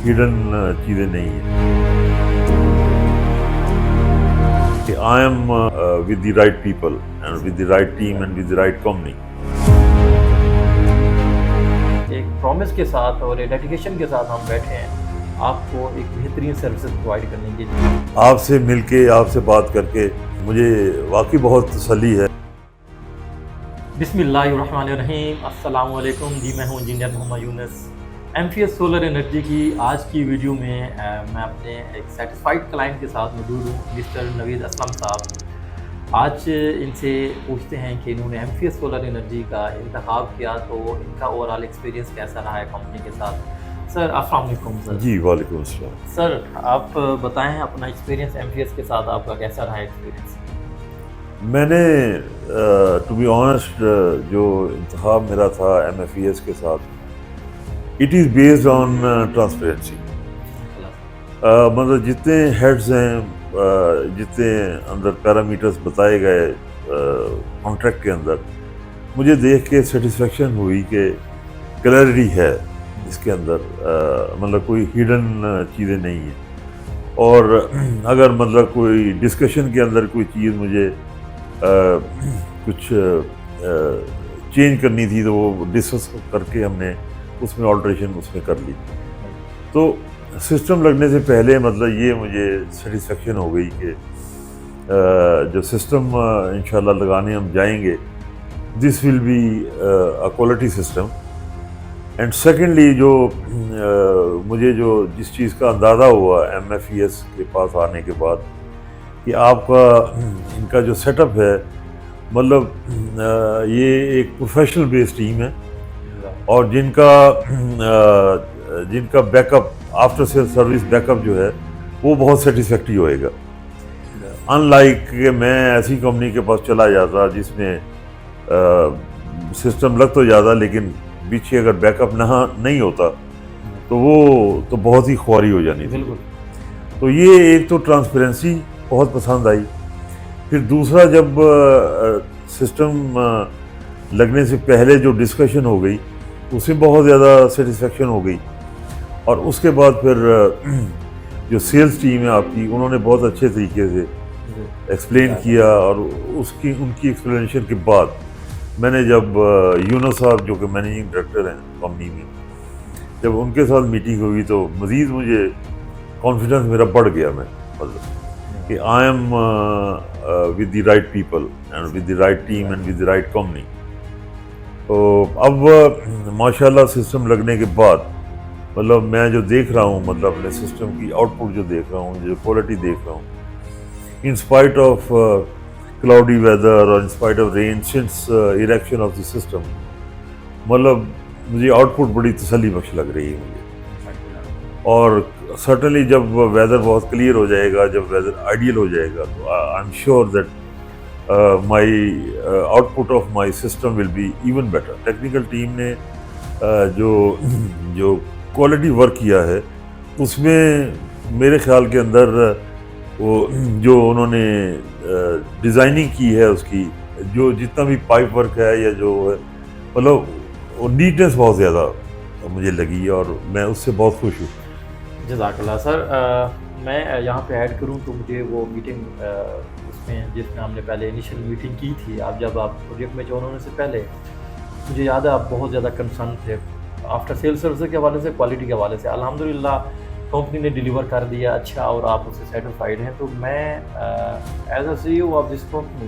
Hidden چیزیں نہیں ہیں کہ I am with the right people and with the right team and with the right company. ایک promise کے ساتھ اور ایک ڈیڈیکیشن کے ساتھ ہم بیٹھے ہیں آپ کو ایک بہترین سروسز پرووائڈ کرنے کے لیے. آپ سے مل کے آپ سے بات کر کے مجھے واقعی بہت تسلی ہے. بسم اللہ الرحمن الرحیم. السلام علیکم. جی میں ہوں انجینئر محمد یونس. ایم فی ایس سولر انرجی کی آج کی ویڈیو میں میں اپنے ایک سیٹسفائیڈ کلائنٹ کے ساتھ موجود ہوں, مسٹر نوید اسلم صاحب. آج ان سے پوچھتے ہیں کہ انہوں نے ایم فی ایس سولر انرجی کا انتخاب کیا تو ان کا اوور آل ایکسپیرینس کیسا رہا ہے کمپنی کے ساتھ. سر السلام علیکم. سر جی وعلیکم السلام. سر آپ بتائیں اپنا ایکسپیرینس ایم فی ایس کے ساتھ آپ کا کیسا رہا ایکسپیرینس. میں نے ٹو بی آنیسٹ جو انتخاب میرا تھا ایم ایف ای ایس کے ساتھ it is based on transparency. مطلب جتنے ہیڈز ہیں جتنے اندر پیرامیٹرز بتائے گئے کانٹریکٹ کے اندر مجھے دیکھ کے سیٹسفیکشن ہوئی کہ کلیئرٹی ہے اس کے اندر, مطلب کوئی ہڈن چیزیں نہیں ہیں. اور اگر مطلب کوئی ڈسکشن کے اندر کوئی چیز مجھے کچھ چینج کرنی تھی تو وہ ڈسکس کر کے ہم نے اس میں آلٹریشن اس میں کر لی. تو سسٹم لگنے سے پہلے مطلب یہ مجھے سیٹسفیکشن ہو گئی کہ جو سسٹم انشاءاللہ لگانے ہم جائیں گے this will be a quality system. And secondly جو مجھے جو جس چیز کا اندازہ ہوا ایم ایف ای ایس کے پاس آنے کے بعد کہ آپ کا ان کا جو سیٹ اپ ہے مطلب یہ ایک پروفیشنل بیس ٹیم ہے اور جن کا back up after sale service back up جو ہے وہ بہت سیٹسفیکٹری ہوئے گا. ان لائک کہ میں ایسی کمپنی کے پاس چلا جاتا جس میں سسٹم لگ تو جاتا لیکن پیچھے اگر بیک اپ نہیں ہوتا تو وہ تو بہت ہی خواری ہو جانی تھی. تو یہ ایک تو ٹرانسپیرنسی بہت پسند آئی. پھر دوسرا جب سسٹم لگنے سے پہلے جو ڈسکشن ہو گئی اس میں بہت زیادہ سیٹسفیکشن ہو گئی. اور اس کے بعد پھر جو سیلز ٹیم ہے آپ کی انہوں نے بہت اچھے طریقے سے ایکسپلین کیا اور ان کی ایکسپلینیشن کے بعد میں نے جب یونس صاحب جو کہ مینیجنگ ڈائریکٹر ہیں کمپنی میں جب ان کے ساتھ میٹنگ ہوئی تو مزید مجھے کانفیڈنس میرا بڑھ گیا. میں مطلب کہ I am with the right people and with the right team and with the right company. تو اب ماشاءاللہ سسٹم لگنے کے بعد مطلب میں جو دیکھ رہا ہوں مطلب اپنے سسٹم کی آؤٹ پٹ جو دیکھ رہا ہوں جو کوالٹی دیکھ رہا ہوں in spite of cloudy weather اور in spite of rain since erection of the system مطلب مجھے آؤٹ پٹ بڑی تسلی بخش لگ رہی ہے مجھے. اور سرٹنلی جب ویدر بہت کلیئر ہو جائے گا جب ویدر آئیڈیل ہو جائے گا تو I am sure that my output of my system will be even better. Technical team نے جو کوالٹی ورک کیا ہے اس میں میرے خیال کے اندر وہ جو انہوں نے ڈیزائننگ کی ہے اس کی جو جتنا بھی پائپ ورک ہے یا جو ہے مطلب وہ نیٹنس بہت زیادہ مجھے لگی اور میں اس سے بہت خوش ہوں. جزاک اللہ. سر میں یہاں پہ ایڈ کروں تو مجھے وہ میٹنگ اس میں جس میں ہم نے پہلے انیشیل میٹنگ کی تھی جب آپ پروجیکٹ میں جوائن ہونے سے پہلے مجھے یاد ہے آپ بہت زیادہ کنسرن تھے آفٹر سیل سروس کے حوالے سے کوالٹی کے حوالے سے. الحمدللہ کمپنی نے ڈیلیور کر دیا اچھا اور آپ اس سے سیٹسفائیڈ ہیں. تو میں as a C O of this company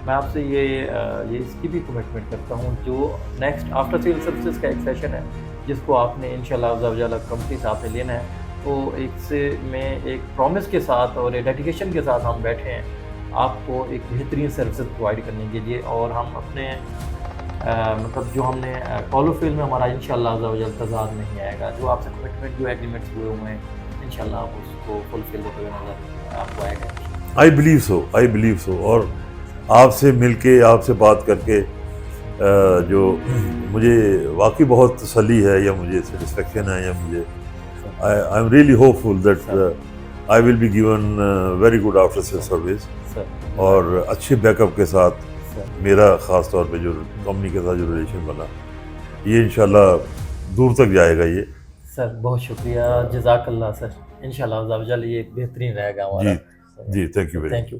میں آپ سے یہ اس کی بھی کمٹمنٹ کرتا ہوں جو نیکسٹ آفٹر سیل سروسز کا ایک سیشن ہے جس کو آپ نے انشاءاللہ عز و جل کمپنی سے آپ نے لینا ہے. تو ایک سے میں ایک پرومس کے ساتھ اور ایک ڈیڈیکیشن کے ساتھ ہم بیٹھے ہیں آپ کو ایک بہترین سروسز پرووائڈ کرنے کے لیے. اور ہم اپنے مطلب جو ہم نے کال آف فیل میں ہمارا انشاءاللہ عز و جل تضاد نہیں آئے گا. جو آپ سے کمٹمنٹ جو ایگریمنٹس ہوئے ہوئے ہیں انشاءاللہ آپ اس کو فلفل ہوتے ہوئے نظر آپ کو آئے گا. I believe so. اور آپ سے مل کے آپ سے بات کر کے جو مجھے واقعی بہت تسلی ہے یا مجھے سیٹسفیکشن ہے یا مجھے I am really hopeful that I will be given very good after sale service اور اچھے بیک اپ کے ساتھ. میرا خاص طور پہ جو کمپنی کے ساتھ جو ریلیشن بنا یہ انشاءاللہ دور تک جائے گا. یہ سر بہت شکریہ، جزاک اللہ سر، انشاءاللہ عز و جل یہ بہترین رہے گا ہمارا. جی جی، thank you very thank you.